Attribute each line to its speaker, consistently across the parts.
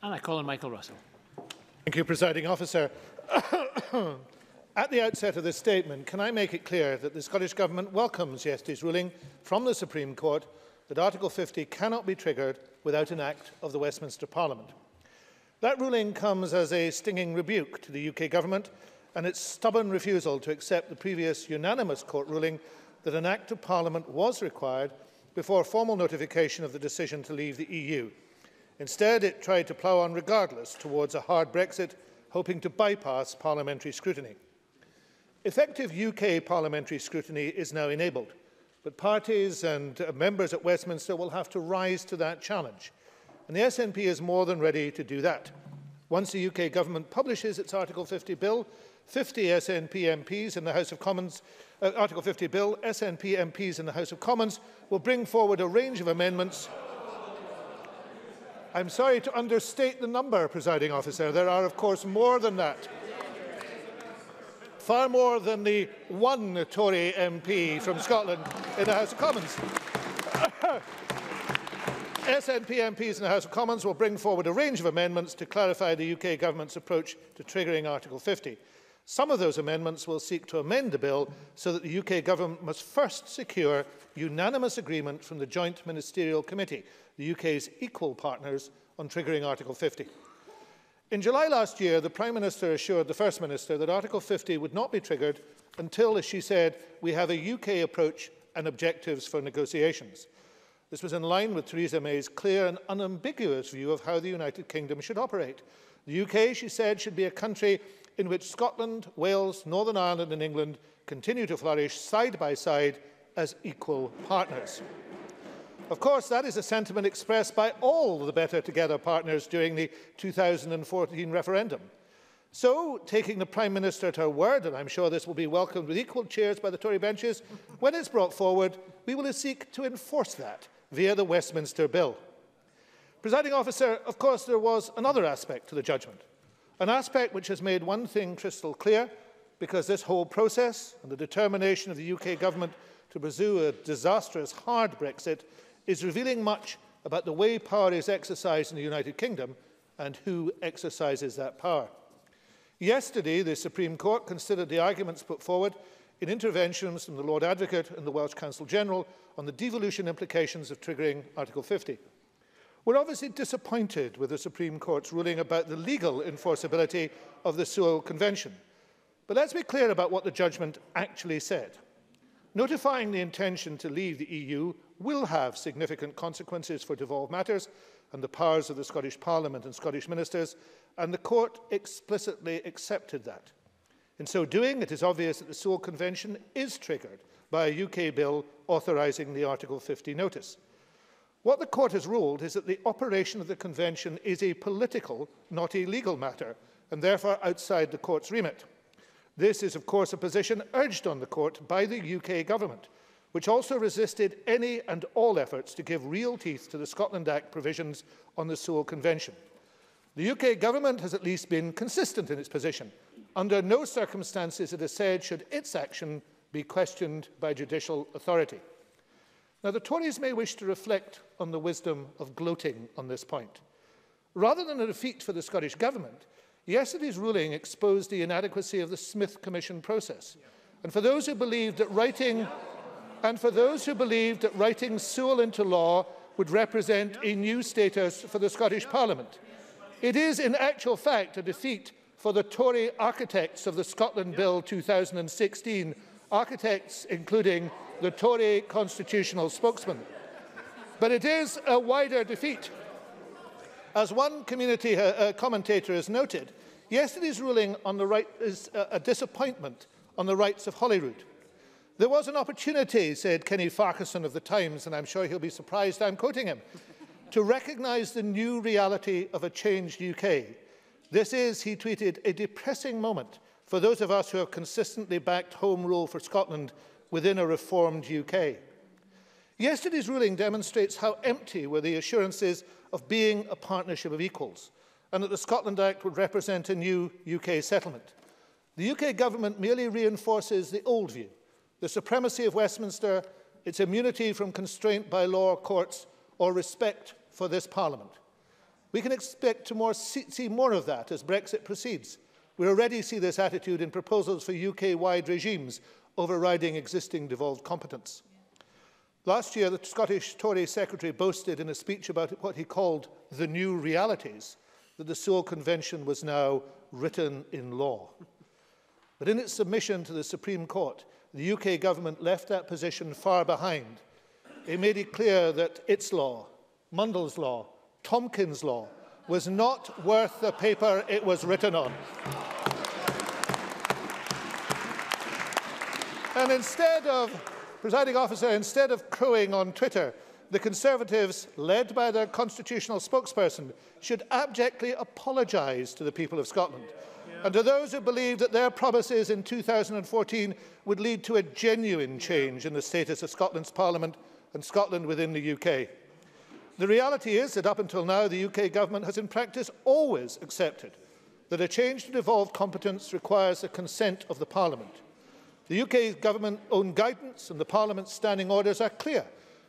Speaker 1: And I call on Michael Russell.
Speaker 2: Thank you, Presiding Officer. At the outset of this statement, can I make it clear that the Scottish Government welcomes yesterday's ruling from the Supreme Court that Article 50 cannot be triggered without an act of the Westminster Parliament. That ruling comes as a stinging rebuke to the UK Government and its stubborn refusal to accept the previous unanimous court ruling that an Act of Parliament was required before formal notification of the decision to leave the EU. Instead, it tried to plough on regardless towards a hard Brexit, hoping to bypass parliamentary scrutiny. Effective UK parliamentary scrutiny is now enabled, but parties and members at Westminster will have to rise to that challenge, and the SNP is more than ready to do that. Once the UK Government publishes its Article 50 bill, 50 SNP MPs in the House of Commons, Article 50 bill, SNP MPs in the House of Commons will bring forward a range of amendments. I'm sorry to understate the number, Presiding Officer. There are, of course, more than that. Far more than the one Tory MP from Scotland in the House of Commons. SNP MPs in the House of Commons will bring forward a range of amendments to clarify the UK Government's approach to triggering Article 50. Some of those amendments will seek to amend the bill so that the UK Government must first secure unanimous agreement from the Joint Ministerial Committee, the UK's equal partners on triggering Article 50. In July last year, the Prime Minister assured the First Minister that Article 50 would not be triggered until, as she said, we have a UK approach and objectives for negotiations. This was in line with Theresa May's clear and unambiguous view of how the United Kingdom should operate. The UK, she said, should be a country in which Scotland, Wales, Northern Ireland and England continue to flourish side by side as equal partners. Of course, that is a sentiment expressed by all the Better Together partners during the 2014 referendum. So, taking the Prime Minister at her word, and I'm sure this will be welcomed with equal cheers by the Tory benches, when it's brought forward, we will seek to enforce that via the Westminster Bill. Presiding Officer, of course, there was another aspect to the judgment, an aspect which has made one thing crystal clear, because this whole process and the determination of the UK Government to pursue a disastrous hard Brexit is revealing much about the way power is exercised in the United Kingdom and who exercises that power. Yesterday, the Supreme Court considered the arguments put forward in interventions from the Lord Advocate and the Welsh Counsel General on the devolution implications of triggering Article 50. We're obviously disappointed with the Supreme Court's ruling about the legal enforceability of the Sewell Convention. But let's be clear about what the judgment actually said. Notifying the intention to leave the EU will have significant consequences for devolved matters and the powers of the Scottish Parliament and Scottish ministers, and the Court explicitly accepted that. In so doing, it is obvious that the Sewell Convention is triggered by a UK bill authorising the Article 50 notice. What the Court has ruled is that the operation of the Convention is a political, not a legal matter, and therefore outside the Court's remit. This is, of course, a position urged on the Court by the UK Government, which also resisted any and all efforts to give real teeth to the Scotland Act provisions on the Sewell Convention. The UK Government has at least been consistent in its position. Under no circumstances, it has said, should its action be questioned by judicial authority. Now, the Tories may wish to reflect on the wisdom of gloating on this point. Rather than a defeat for the Scottish Government, yesterday's ruling exposed the inadequacy of the Smith Commission process. And for those who believed that writing Sewell into law would represent a new status for the Scottish Parliament, it is in actual fact a defeat for the Tory architects of the Scotland Bill 2016, architects including the Tory constitutional spokesman. But it is a wider defeat. As one community commentator has noted, yesterday's ruling on the right is a disappointment on the rights of Holyrood. There was an opportunity, said Kenny Farquharson of the Times, and I'm sure he'll be surprised I'm quoting him, to recognise the new reality of a changed UK. This is, he tweeted, a depressing moment for those of us who have consistently backed Home Rule for Scotland within a reformed UK. Yesterday's ruling demonstrates how empty were the assurances of being a partnership of equals, and that the Scotland Act would represent a new UK settlement. The UK Government merely reinforces the old view, the supremacy of Westminster, its immunity from constraint by law courts, or respect for this Parliament. We can expect to see more of that as Brexit proceeds. We already see this attitude in proposals for UK-wide regimes overriding existing devolved competence. Last year, the Scottish Tory Secretary boasted in a speech about what he called the new realities, that the Sewell Convention was now written in law. But in its submission to the Supreme Court, the UK government left that position far behind. It made it clear that its law, Mundell's law, Tompkins' law, was not worth the paper it was written on. And instead of, Presiding Officer, instead of crowing on Twitter, the Conservatives, led by their constitutional spokesperson, should abjectly apologise to the people of Scotland and to those who believe that their promises in 2014 would lead to a genuine change in the status of Scotland's Parliament and Scotland within the UK. The reality is that up until now, the UK government has in practice always accepted that a change to devolved competence requires the consent of the Parliament. The UK government's own guidance and the Parliament's standing orders are clear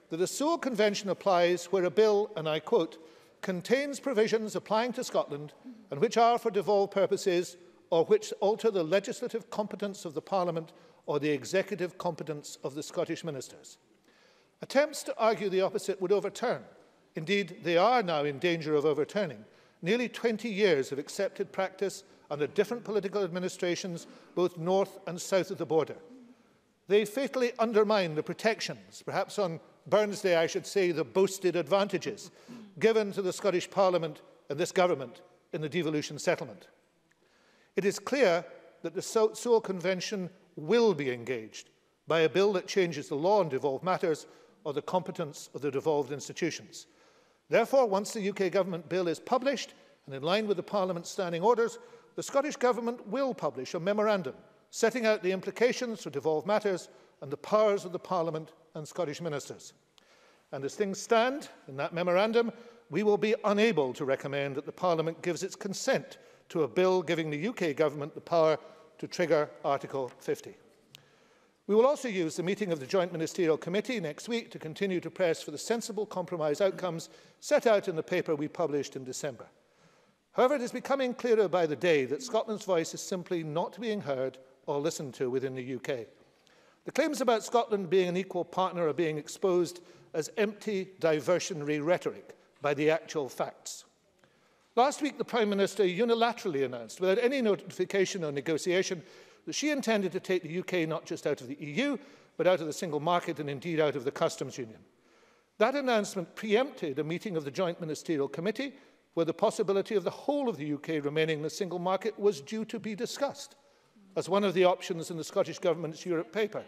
Speaker 2: that the Sewell Convention applies where a bill, and I quote, contains provisions applying to Scotland and which are for devolved purposes or which alter the legislative competence of the Parliament or the executive competence of the Scottish ministers. Attempts to argue the opposite would overturn, indeed they are now in danger of overturning, nearly 20 years of accepted practice under different political administrations, both north and south of the border. They fatally undermine the protections, perhaps on Burns Day I should say the boasted advantages, given to the Scottish Parliament and this government in the devolution settlement. It is clear that the Sewell Convention will be engaged by a bill that changes the law on devolved matters or the competence of the devolved institutions. Therefore, once the UK government bill is published and in line with the Parliament's standing orders, the Scottish Government will publish a memorandum setting out the implications for devolved matters and the powers of the Parliament and Scottish ministers. And as things stand, in that memorandum, we will be unable to recommend that the Parliament gives its consent to a bill giving the UK Government the power to trigger Article 50. We will also use the meeting of the Joint Ministerial Committee next week to continue to press for the sensible compromise outcomes set out in the paper we published in December. However, it is becoming clearer by the day that Scotland's voice is simply not being heard or listened to within the UK. The claims about Scotland being an equal partner are being exposed as empty, diversionary rhetoric by the actual facts. Last week, the Prime Minister unilaterally announced, without any notification or negotiation, that she intended to take the UK not just out of the EU, but out of the single market and indeed out of the customs union. That announcement preempted a meeting of the Joint Ministerial Committee where the possibility of the whole of the UK remaining in the single market was due to be discussed as one of the options in the Scottish Government's Europe paper.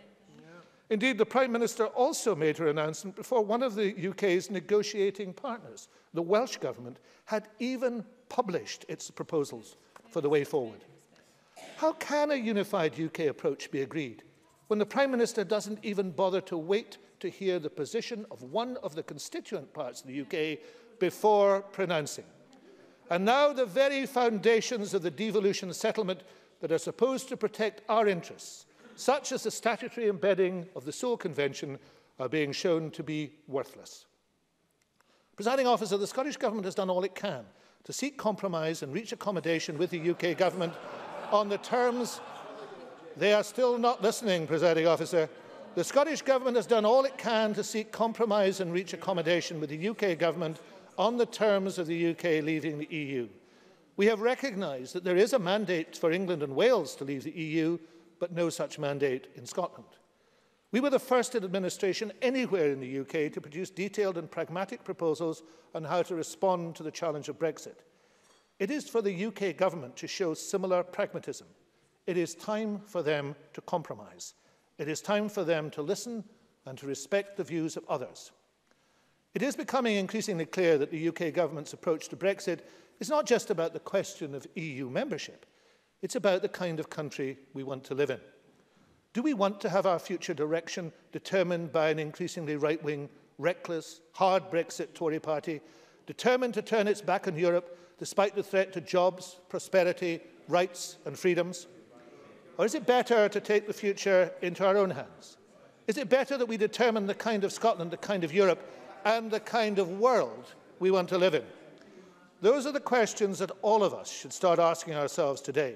Speaker 2: Indeed, the Prime Minister also made her announcement before one of the UK's negotiating partners, the Welsh Government, had even published its proposals for the way forward. How can a unified UK approach be agreed when the Prime Minister doesn't even bother to wait to hear the position of one of the constituent parts of the UK before pronouncing? And now the very foundations of the devolution settlement that are supposed to protect our interests, such as the statutory embedding of the Sewell Convention, are being shown to be worthless. Presiding Officer, the Scottish Government has done all it can to seek compromise and reach accommodation with the UK Government on the terms. They are still not listening, Presiding Officer. The Scottish Government has done all it can to seek compromise and reach accommodation with the UK Government on the terms of the UK leaving the EU. We have recognised that there is a mandate for England and Wales to leave the EU, but no such mandate in Scotland. We were the first administration anywhere in the UK to produce detailed and pragmatic proposals on how to respond to the challenge of Brexit. It is for the UK government to show similar pragmatism. It is time for them to compromise. It is time for them to listen and to respect the views of others. It is becoming increasingly clear that the UK government's approach to Brexit is not just about the question of EU membership. It's about the kind of country we want to live in. Do we want to have our future direction determined by an increasingly right-wing, reckless, hard Brexit Tory party, determined to turn its back on Europe despite the threat to jobs, prosperity, rights and freedoms? Or is it better to take the future into our own hands? Is it better that we determine the kind of Scotland, the kind of Europe and the kind of world we want to live in? Those are the questions that all of us should start asking ourselves today.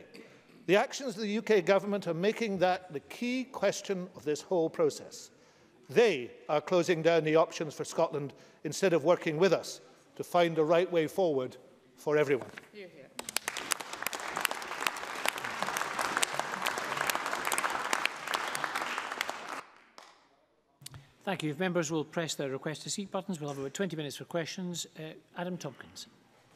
Speaker 2: The actions of the UK government are making that the key question of this whole process. They are closing down the options for Scotland instead of working with us to find the right way forward for everyone.
Speaker 1: Hear, hear.
Speaker 3: Thank you. If members will press their request to seat buttons, we'll have about 20 minutes for questions. Adam Tompkins.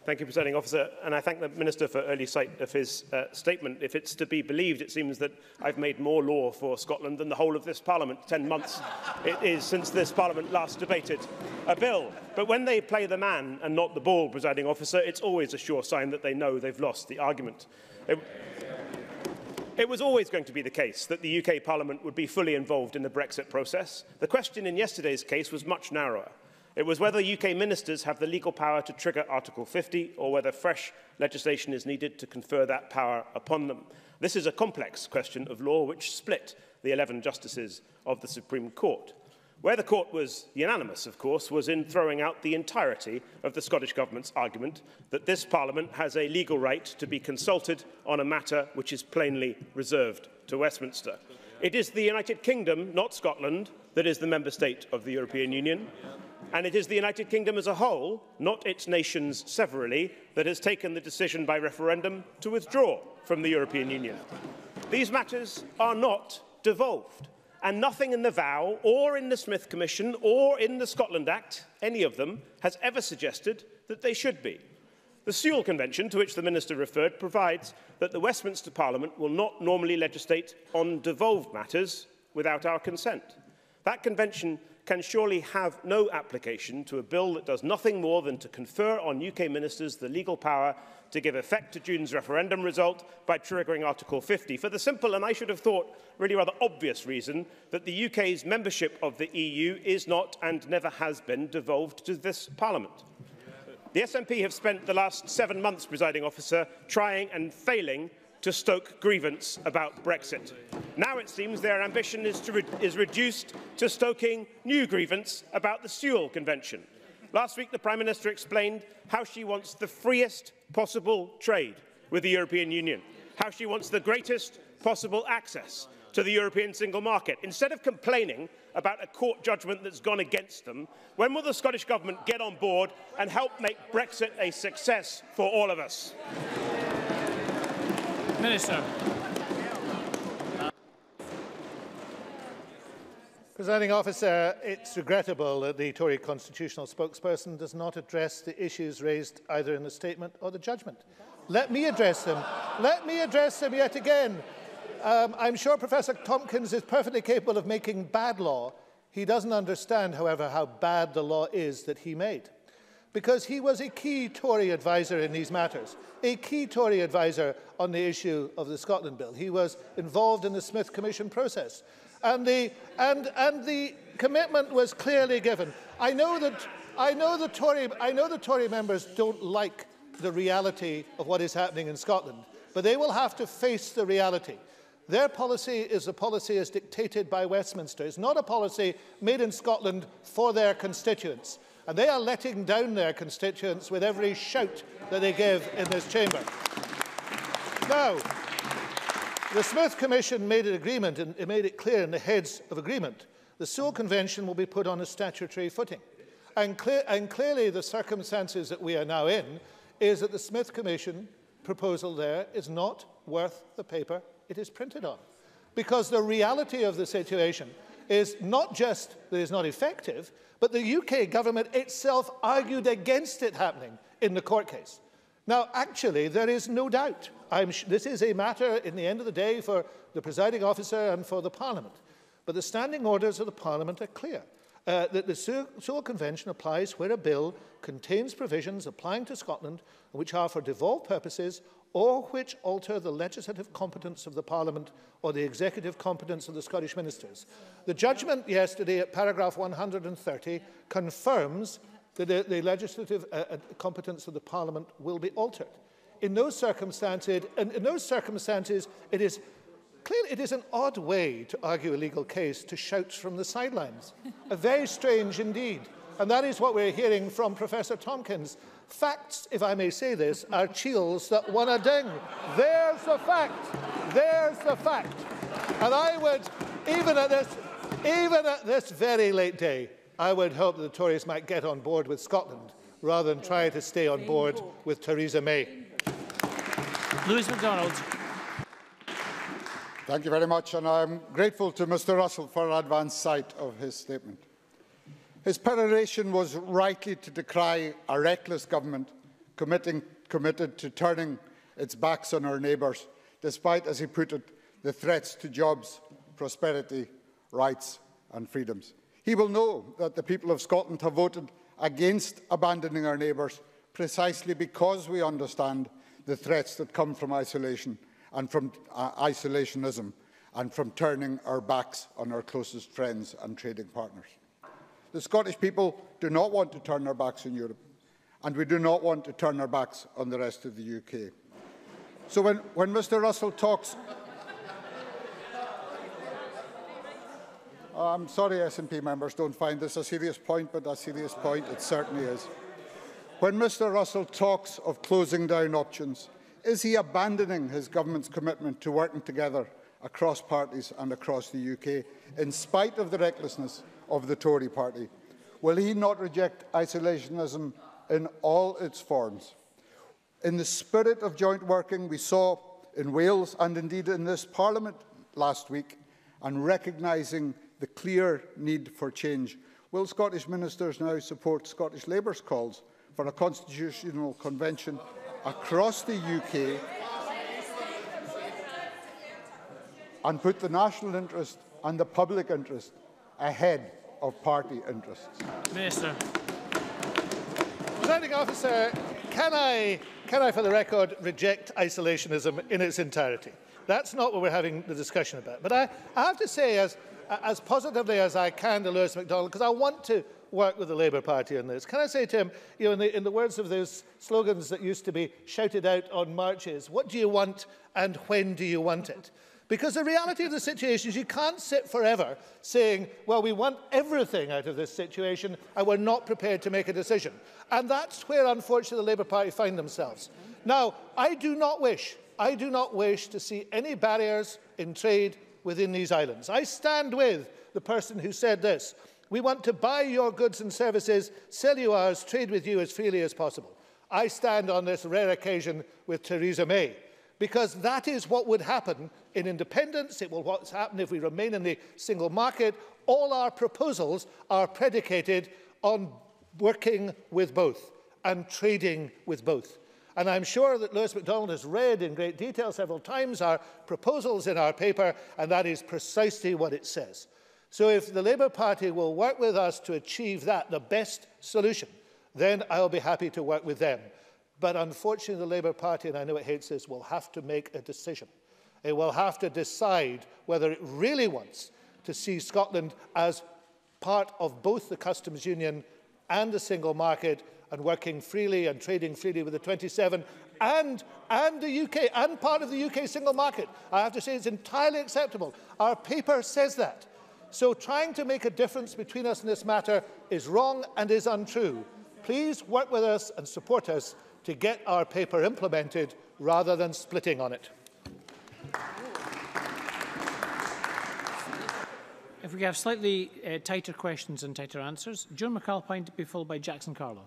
Speaker 4: Thank you, Presiding Officer, and I thank the Minister for early sight of his statement. If it's to be believed, it seems that I've made more law for Scotland than the whole of this Parliament. 10 months it is since this Parliament last debated a bill. But when they play the man and not the ball, Presiding Officer, it's always a sure sign that they know they've lost the argument. It was always going to be the case that the UK Parliament would be fully involved in the Brexit process. The question in yesterday's case was much narrower. It was whether UK ministers have the legal power to trigger Article 50 or whether fresh legislation is needed to confer that power upon them. This is a complex question of law which split the 11 justices of the Supreme Court. Where the court was unanimous, of course, was in throwing out the entirety of the Scottish Government's argument that this Parliament has a legal right to be consulted on a matter which is plainly reserved to Westminster. It is the United Kingdom, not Scotland, that is the member state of the European Union. And it is the United Kingdom as a whole, not its nations severally, that has taken the decision by referendum to withdraw from the European Union. These matters are not devolved, and nothing in the vow, or in the Smith Commission, or in the Scotland Act, any of them, has ever suggested that they should be. The Sewell Convention, to which the Minister referred, provides that the Westminster Parliament will not normally legislate on devolved matters without our consent. That convention can surely have no application to a bill that does nothing more than to confer on UK ministers the legal power to give effect to June's referendum result by triggering Article 50, for the simple and I should have thought really rather obvious reason that the UK's membership of the EU is not and never has been devolved to this Parliament. The SNP have spent the last 7 months, Presiding Officer, trying and failing to stoke grievance about Brexit. Now it seems their ambition is reduced to stoking new grievance about the Sewell Convention. Last week, the Prime Minister explained how she wants the freest possible trade with the European Union, how she wants the greatest possible access to the European single market. Instead of complaining about a court judgment that's gone against them, when will the Scottish Government get on board and help make Brexit a success for all of us?
Speaker 3: Minister.
Speaker 2: Presiding Officer, it's regrettable that the Tory constitutional spokesperson does not address the issues raised either in the statement or the judgment. Let me address them. Let me address them yet again. I'm sure Professor Tompkins is perfectly capable of making bad law. He doesn't understand, however, how bad the law is that he made, because he was a key Tory advisor in these matters, a key Tory advisor on the issue of the Scotland Bill. He was involved in the Smith Commission process, and the commitment was clearly given. I know the Tory members don't like the reality of what is happening in Scotland, but they will have to face the reality. Their policy is a policy as dictated by Westminster. It's not a policy made in Scotland for their constituents. And they are letting down their constituents with every shout that they give in this chamber. Now, the Smith Commission made an agreement, and it made it clear in the heads of agreement, the Sewell Convention will be put on a statutory footing. And clearly the circumstances that we are now in is that the Smith Commission proposal there is not worth the paper it is printed on. Because the reality of the situation is not just that it's not effective, but the UK government itself argued against it happening in the court case. Now, actually, there is no doubt. This is a matter, in the end of the day, for the presiding officer and for the Parliament. But the standing orders of the Parliament are clear. That the Sewell Convention applies where a bill contains provisions applying to Scotland which are for devolved purposes or which alter the legislative competence of the Parliament or the executive competence of the Scottish ministers. The judgment yesterday at paragraph 130 confirms that the legislative competence of the Parliament will be altered. In those circumstances, it is clearly, it is an odd way to argue a legal case to shout from the sidelines. Very strange indeed. And that is what we're hearing from Professor Tompkins. Facts, if I may say this, are chills that want a ding. There's the fact. There's the fact. And I would, even at this very late day, I would hope that the Tories might get on board with Scotland rather than try to stay on board with Theresa May.
Speaker 3: Lewis MacDonald.
Speaker 1: Thank you very much, and I'm grateful to Mr Russell for an advance sight of his statement. His peroration was rightly to decry a reckless government committed to turning its backs on our neighbours, despite, as he put it, the threats to jobs, prosperity, rights and freedoms. He will know that the people of Scotland have voted against abandoning our neighbours precisely because we understand the threats that come from isolation and from isolationism and from turning our backs on our closest friends and trading partners. The Scottish people do not want to turn our backs on Europe, and we do not want to turn our backs on the rest of the UK. So when Mr Russell talks... I'm sorry, SNP members don't find this a serious point, but a serious point it certainly is. When Mr Russell talks of closing down options, is he abandoning his government's commitment to working together across parties and across the UK, in spite of the recklessness of the Tory party? Will he not reject isolationism in all its forms? In the spirit of joint working we saw in Wales and indeed in this Parliament last week, and recognising the clear need for change, will Scottish ministers now support Scottish Labour's calls for a constitutional convention across the UK and put the national interest and the public interest ahead of party interests?
Speaker 3: Minister.
Speaker 2: Presiding Officer, can I, for the record, reject isolationism in its entirety? That's not what we're having the discussion about. But I have to say, as positively as I can to Lewis MacDonald, because I want to work with the Labour Party on this. Can I say to him, you know, in the words of those slogans that used to be shouted out on marches, what do you want and when do you want it? Because the reality of the situation is you can't sit forever saying, well, we want everything out of this situation and we're not prepared to make a decision. And that's where, unfortunately, the Labour Party find themselves. Now, I do not wish to see any barriers in trade within these islands. I stand with the person who said this: we want to buy your goods and services, sell you ours, trade with you as freely as possible. I stand on this rare occasion with Theresa May, because that is what would happen in independence. It will what's happen if we remain in the single market. All our proposals are predicated on working with both and trading with both. And I'm sure that Lewis MacDonald has read in great detail several times our proposals in our paper, and that is precisely what it says. So if the Labour Party will work with us to achieve that, the best solution, then I'll be happy to work with them. But unfortunately, the Labour Party, and I know it hates this, will have to make a decision. It will have to decide whether it really wants to see Scotland as part of both the customs union and the single market, and working freely and trading freely with the 27 and the UK, and part of the UK single market. I have to say it's entirely acceptable. Our paper says that. So trying to make a difference between us in this matter is wrong and is untrue. Please work with us and support us to get our paper implemented rather than splitting on it.
Speaker 3: If we have slightly tighter questions and tighter answers, Joan McAlpine to be followed by Jackson Carlo.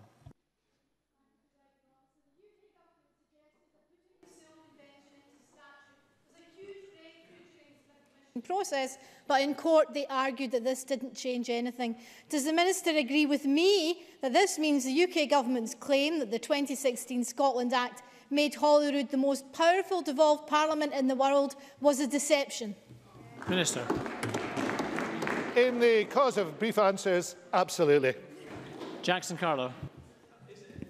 Speaker 5: Process, but in court they argued that this didn't change anything. Does the Minister agree with me that this means the UK Government's claim that the 2016 Scotland Act made Holyrood the most powerful devolved parliament in the world was a deception?
Speaker 3: Minister.
Speaker 2: In the cause of brief answers, absolutely.
Speaker 3: Jackson Carlo.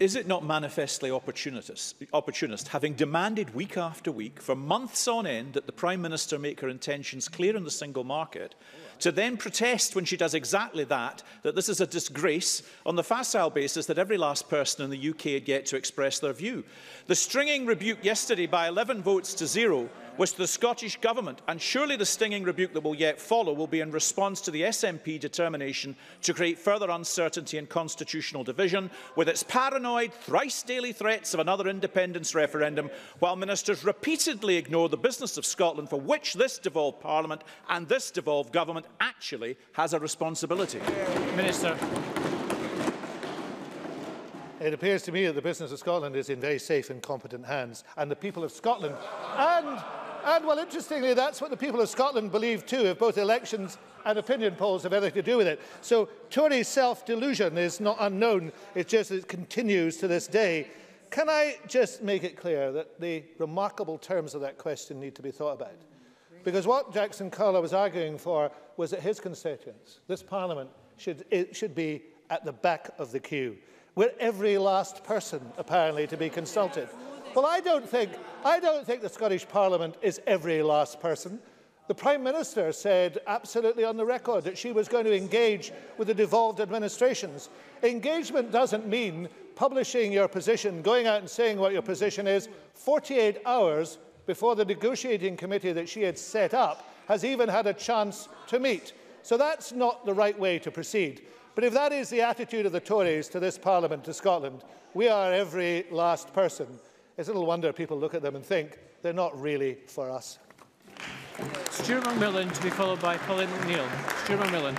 Speaker 6: Is it not manifestly opportunist, having demanded week after week for months on end that the Prime Minister make her intentions clear in the single market, to then protest when she does exactly that this is a disgrace on the facile basis that every last person in the UK would get to express their view? The stringing rebuke yesterday by 11 votes to 0 was to the Scottish Government, and surely the stinging rebuke that will yet follow will be in response to the SNP determination to create further uncertainty and constitutional division with its paranoid, thrice-daily threats of another independence referendum, while ministers repeatedly ignore the business of Scotland for which this devolved Parliament and this devolved government actually has a responsibility.
Speaker 3: Minister.
Speaker 2: It appears to me that the business of Scotland is in very safe and competent hands, and the people of Scotland, well, interestingly, that's what the people of Scotland believe too, if both elections and opinion polls have anything to do with it. So Tory self-delusion is not unknown, it's just that it continues to this day. Can I just make it clear that the remarkable terms of that question need to be thought about? Because what Jackson Carla was arguing for was that his constituents, this Parliament, should be at the back of the queue. We're every last person, apparently, to be consulted. Well, I don't think the Scottish Parliament is every last person. The Prime Minister said absolutely on the record that she was going to engage with the devolved administrations. Engagement doesn't mean publishing your position, going out and saying what your position is 48 hours before the negotiating committee that she had set up has even had a chance to meet. So that's not the right way to proceed. But if that is the attitude of the Tories to this Parliament, to Scotland, we are every last person. It's little wonder people look at them and think they're not really for us.
Speaker 3: Stuart Macmillan, to be followed by Pauline McNeill. Stuart Macmillan.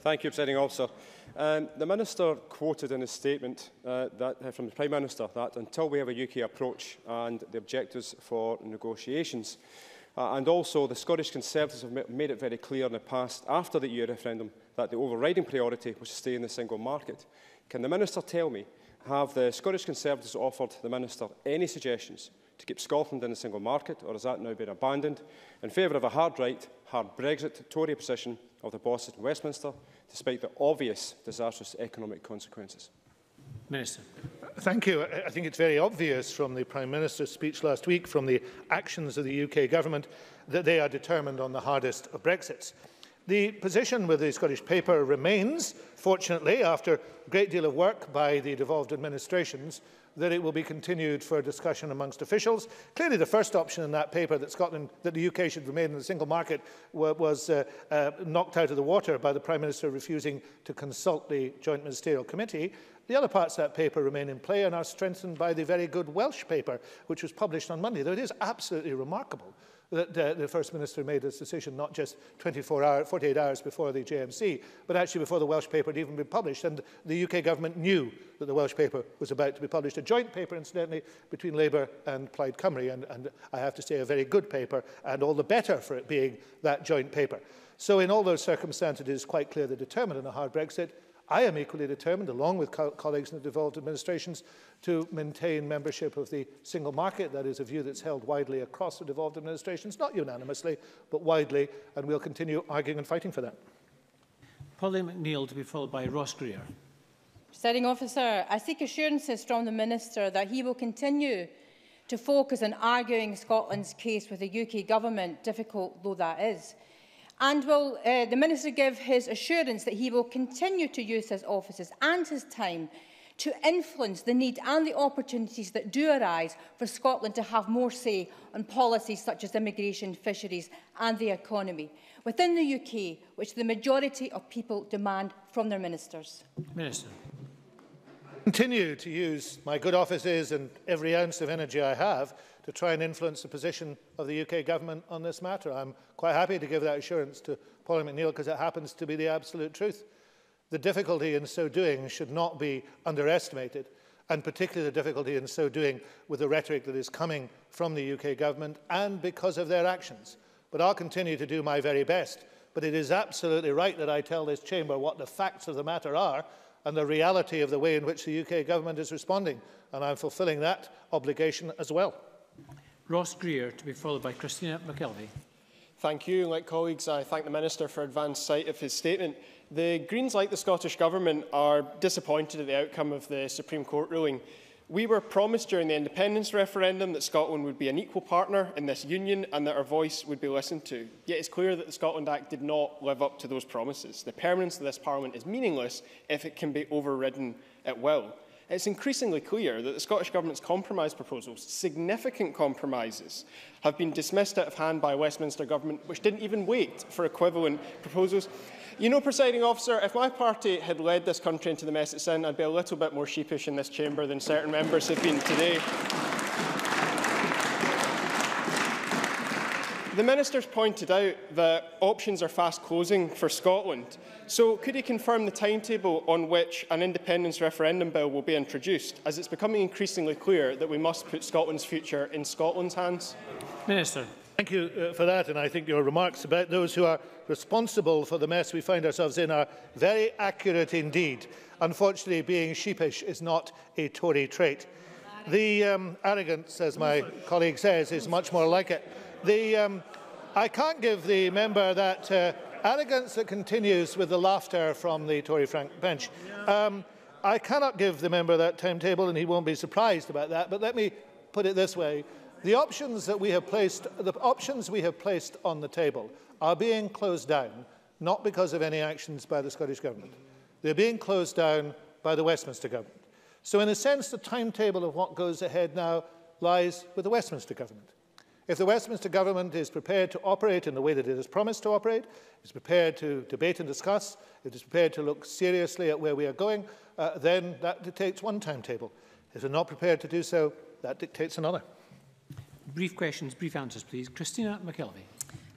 Speaker 7: Thank you, Presiding Officer. The Minister quoted in his statement from the Prime Minister that until we have a UK approach and the objectives for negotiations, and also the Scottish Conservatives have made it very clear in the past, after the EU referendum, that the overriding priority was to stay in the single market. Can the Minister tell me, have the Scottish Conservatives offered the Minister any suggestions to keep Scotland in the single market, or has that now been abandoned, in favour of a hard right, hard Brexit Tory position of the bosses in Westminster, despite the obvious disastrous economic consequences?
Speaker 3: Minister.
Speaker 2: Thank you. I think it's very obvious from the Prime Minister's speech last week, from the actions of the UK Government, that they are determined on the hardest of Brexits. The position with the Scottish paper remains, fortunately, after a great deal of work by the devolved administrations, that it will be continued for discussion amongst officials. Clearly, the first option in that paper, that the UK should remain in the single market, was knocked out of the water by the Prime Minister refusing to consult the Joint Ministerial Committee. The other parts of that paper remain in play and are strengthened by the very good Welsh paper, which was published on Monday. Though it is absolutely remarkable that the First Minister made this decision not just 48 hours before the JMC, but actually before the Welsh paper had even been published. And the UK Government knew that the Welsh paper was about to be published. A joint paper, incidentally, between Labour and Plaid Cymru, and I have to say a very good paper, and all the better for it being that joint paper. So in all those circumstances, it is quite clear they're determined in a hard Brexit. I am equally determined, along with colleagues in the devolved administrations, to maintain membership of the single market. That is a view that's held widely across the devolved administrations, not unanimously, but widely, and we'll continue arguing and fighting for that.
Speaker 3: Pauline McNeill, to be followed by Ross Greer.
Speaker 8: Presiding Officer, I seek assurances from the Minister that he will continue to focus on arguing Scotland's case with the UK Government, difficult though that is. And will the Minister give his assurance that he will continue to use his offices and his time to influence the need and the opportunities that do arise for Scotland to have more say on policies such as immigration, fisheries and the economy within the UK, which the majority of people demand from their ministers?
Speaker 3: Minister.
Speaker 2: Continue to use my good offices and every ounce of energy I have to try and influence the position of the UK Government on this matter. I'm quite happy to give that assurance to Pauline McNeill because it happens to be the absolute truth. The difficulty in so doing should not be underestimated, and particularly the difficulty in so doing with the rhetoric that is coming from the UK Government and because of their actions. But I'll continue to do my very best. But it is absolutely right that I tell this chamber what the facts of the matter are and the reality of the way in which the UK Government is responding, and I'm fulfilling that obligation as well.
Speaker 3: Ross Greer, to be followed by Christina McKelvey.
Speaker 9: Thank you. Like colleagues, I thank the Minister for advance sight of his statement. The Greens, like the Scottish Government, are disappointed at the outcome of the Supreme Court ruling. We were promised during the independence referendum that Scotland would be an equal partner in this union and that our voice would be listened to. Yet it's clear that the Scotland Act did not live up to those promises. The permanence of this Parliament is meaningless if it can be overridden at will. it's increasingly clear that the Scottish Government's compromise proposals, significant compromises, have been dismissed out of hand by Westminster Government, which didn't even wait for equivalent proposals. You know, Presiding Officer, if my party had led this country into the mess it's in, I'd be a little bit more sheepish in this chamber than certain members have been today. The Minister's pointed out that options are fast closing for Scotland. So could he confirm the timetable on which an independence referendum bill will be introduced, as it's becoming increasingly clear that we must put Scotland's future in Scotland's hands?
Speaker 3: Minister.
Speaker 2: Thank you for that, and I think your remarks about those who are responsible for the mess we find ourselves in are very accurate indeed. Unfortunately, being sheepish is not a Tory trait. The arrogance, as my colleague says, is much more like it. I can't give the member that arrogance that continues with the laughter from the Tory Frank bench. I cannot give the member that timetable, and he won't be surprised about that. But let me put it this way: the options we have placed on the table are being closed down, not because of any actions by the Scottish Government. They're being closed down by the Westminster Government. So, in a sense, the timetable of what goes ahead now lies with the Westminster Government. If the Westminster Government is prepared to operate in the way that it has promised to operate, is prepared to debate and discuss, it is prepared to look seriously at where we are going, then that dictates one timetable. If they're not prepared to do so, that dictates another.
Speaker 3: Brief questions, brief answers, please. Christina McKelvey.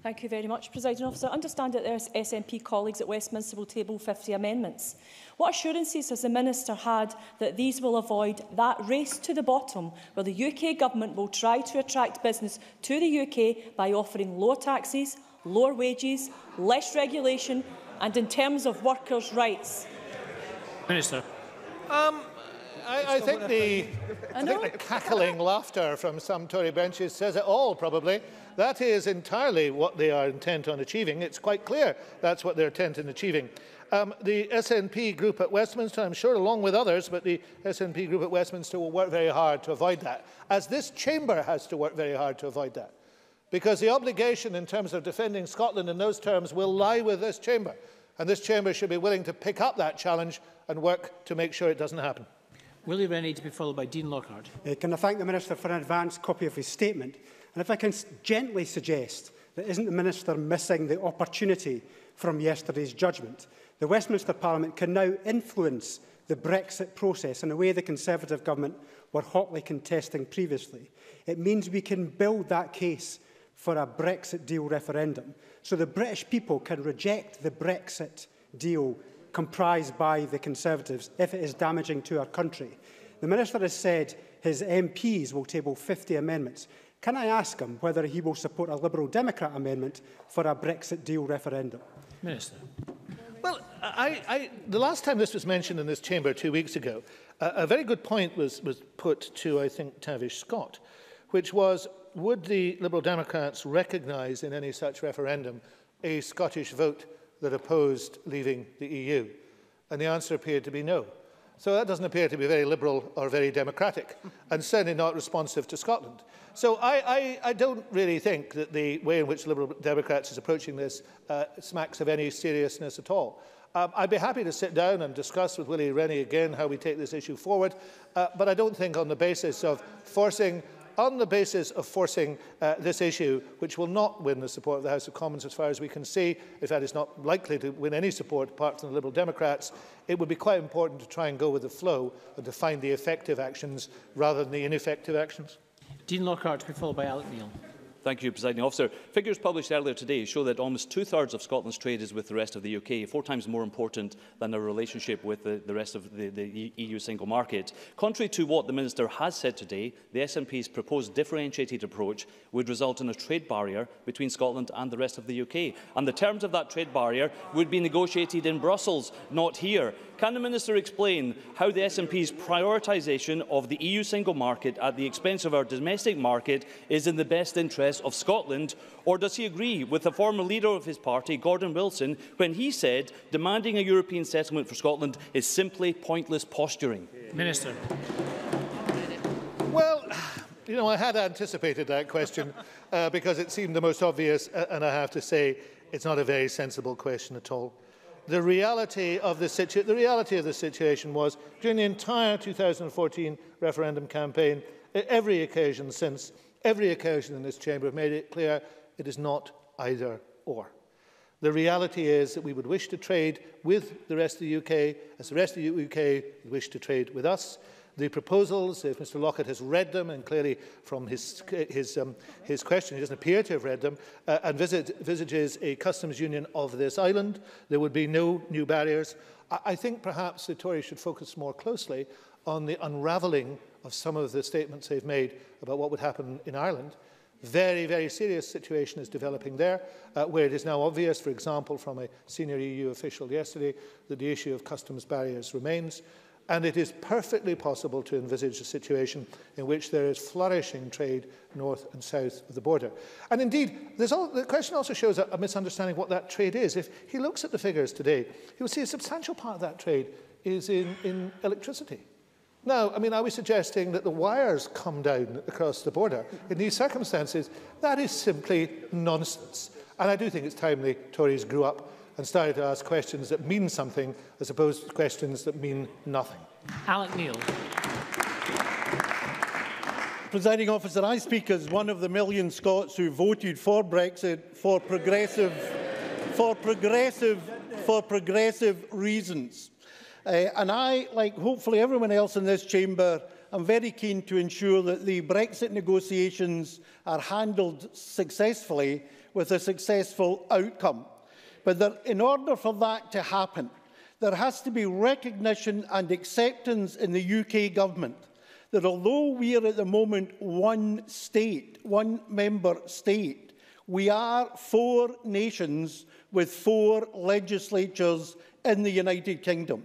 Speaker 10: Thank you very much, Presiding Officer. I understand that their SNP colleagues at Westminster will table 50 amendments. What assurances has the Minister had that these will avoid that race to the bottom where the UK Government will try to attract business to the UK by offering lower taxes, lower wages, less regulation and in terms of workers' rights?
Speaker 3: Minister.
Speaker 2: I think the cackling laughter from some Tory benches says it all, probably. That is entirely what they are intent on achieving. It's quite clear that's what they're intent on achieving. The SNP group at Westminster, I'm sure along with others, but the SNP group at Westminster will work very hard to avoid that, as this chamber has to work very hard to avoid that. Because the obligation in terms of defending Scotland in those terms will lie with this chamber. And this chamber should be willing to pick up that challenge and work to make sure it doesn't happen.
Speaker 3: Willie Rennie to be followed by Dean Lockhart.
Speaker 11: Can I thank the Minister for an advance copy of his statement? And if I can gently suggest that isn't the Minister missing the opportunity from yesterday's judgment? The Westminster Parliament can now influence the Brexit process in a way the Conservative Government were hotly contesting previously. It means we can build that case for a Brexit deal referendum, so the British people can reject the Brexit deal comprised by the Conservatives if it is damaging to our country. The Minister has said his MPs will table 50 amendments. Can I ask him whether he will support a Liberal Democrat amendment for a Brexit deal referendum?
Speaker 3: Minister.
Speaker 2: Well, the last time this was mentioned in this chamber 2 weeks ago, a very good point was put to, I think, Tavish Scott, which was, would the Liberal Democrats recognise in any such referendum a Scottish vote that opposed leaving the EU? And the answer appeared to be no. So that doesn't appear to be very liberal or very democratic, and certainly not responsive to Scotland. So I don't really think that the way in which the Liberal Democrats is approaching this smacks of any seriousness at all. I'd be happy to sit down and discuss with Willie Rennie again how we take this issue forward, but I don't think on the basis of forcing this issue, which will not win the support of the House of Commons as far as we can see, if that is not likely to win any support apart from the Liberal Democrats, it would be quite important to try and go with the flow and to find the effective actions rather than the ineffective actions.
Speaker 3: Dean Lockhart to be followed by Alec Neil.
Speaker 12: Thank you, Presiding Officer. Figures published earlier today show that almost two-thirds of Scotland's trade is with the rest of the UK, 4 times more important than our relationship with the rest of the EU single market. Contrary to what the Minister has said today, the SNP's proposed differentiated approach would result in a trade barrier between Scotland and the rest of the UK. And the terms of that trade barrier would be negotiated in Brussels, not here. Can the Minister explain how the SNP's prioritisation of the EU single market at the expense of our domestic market is in the best interest of Scotland, or does he agree with the former leader of his party, Gordon Wilson, when he said demanding a European settlement for Scotland is simply pointless posturing?
Speaker 3: Minister.
Speaker 2: Well, you know, I had anticipated that question because it seemed the most obvious, and I have to say it's not a very sensible question at all. the reality of the situation was, during the entire 2014 referendum campaign, at every occasion since, every occasion in this chamber have made it clear it is not either or. The reality is that we would wish to trade with the rest of the UK as the rest of the UK would wish to trade with us. The proposals, if Mr Lockett has read them, and clearly from his question he doesn't appear to have read them, envisages a customs union of this island. There would be no new barriers. I think perhaps the Tories should focus more closely on the unravelling of some of the statements they've made about what would happen in Ireland. Very, very serious situation is developing there, where it is now obvious, for example, from a senior EU official yesterday, that the issue of customs barriers remains. And it is perfectly possible to envisage a situation in which there is flourishing trade north and south of the border. And indeed, the question also shows a misunderstanding of what that trade is. If he looks at the figures today, he will see a substantial part of that trade is in electricity. Now, I mean, are we suggesting that the wires come down across the border? In these circumstances, that is simply nonsense. And I do think it's time the Tories grew up and started to ask questions that mean something as opposed to questions that mean nothing.
Speaker 3: Alec Neil.
Speaker 13: Presiding Officer, I speak as one of the million Scots who voted for Brexit for progressive reasons. And I, like hopefully everyone else in this chamber, am very keen to ensure that the Brexit negotiations are handled successfully with a successful outcome. But in order for that to happen, there has to be recognition and acceptance in the UK government that although we are at the moment one state, one member state, we are 4 nations with 4 legislatures in the United Kingdom.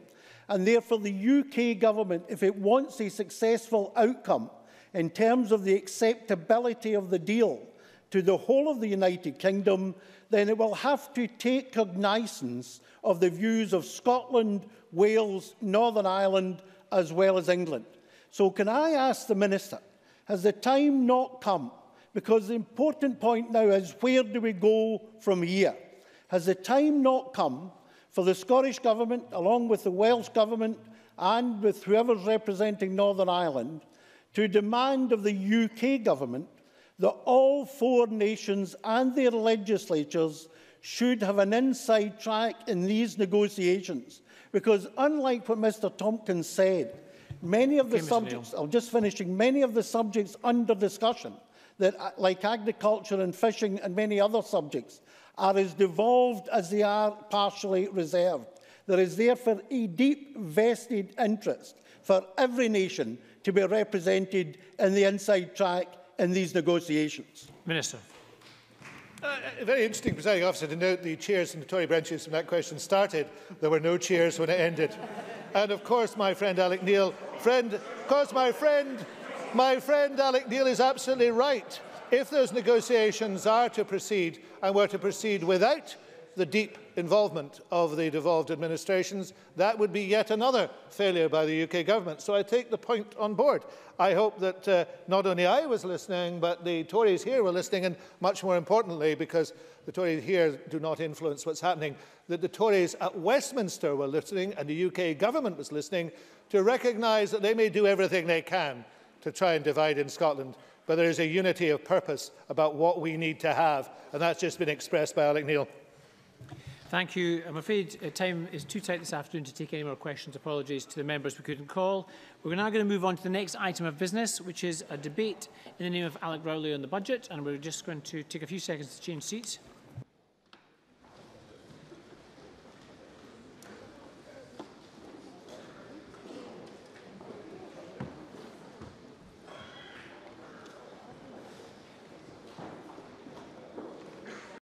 Speaker 13: And therefore the UK government, if it wants a successful outcome in terms of the acceptability of the deal to the whole of the United Kingdom, then it will have to take cognizance of the views of Scotland, Wales, Northern Ireland, as well as England. So can I ask the Minister, has the time not come? Because the important point now is, where do we go from here? Has the time not come for the Scottish Government, along with the Welsh Government and with whoever's representing Northern Ireland, to demand of the UK Government that all 4 nations and their legislatures should have an inside track in these negotiations? Because unlike what Mr Tompkins said, many of the subjects, many of the subjects under discussion, that, like agriculture and fishing and many other subjects, are as devolved as they are partially reserved. There is therefore a deep vested interest for every nation to be represented in the inside track in these negotiations.
Speaker 3: Minister.
Speaker 2: Very interesting, Presiding Officer, to note the cheers in the Tory branches when that question started. There were no cheers when it ended. And of course, my friend Alec Neil, my friend Alec Neil is absolutely right. If those negotiations are to proceed and were to proceed without the deep involvement of the devolved administrations, that would be yet another failure by the UK government. So I take the point on board. I hope that not only I was listening, but the Tories here were listening, and much more importantly, because the Tories here do not influence what's happening, that the Tories at Westminster were listening and the UK government was listening to recognise that they may do everything they can to try and divide in Scotland, but there is a unity of purpose about what we need to have, and that's just been expressed by Alec Neil.
Speaker 3: Thank you. I'm afraid time is too tight this afternoon to take any more questions. Apologies to the members we couldn't call. We're now going to move on to the next item of business, which is a debate in the name of Alec Rowley on the budget, and we're just going to take a few seconds to change seats.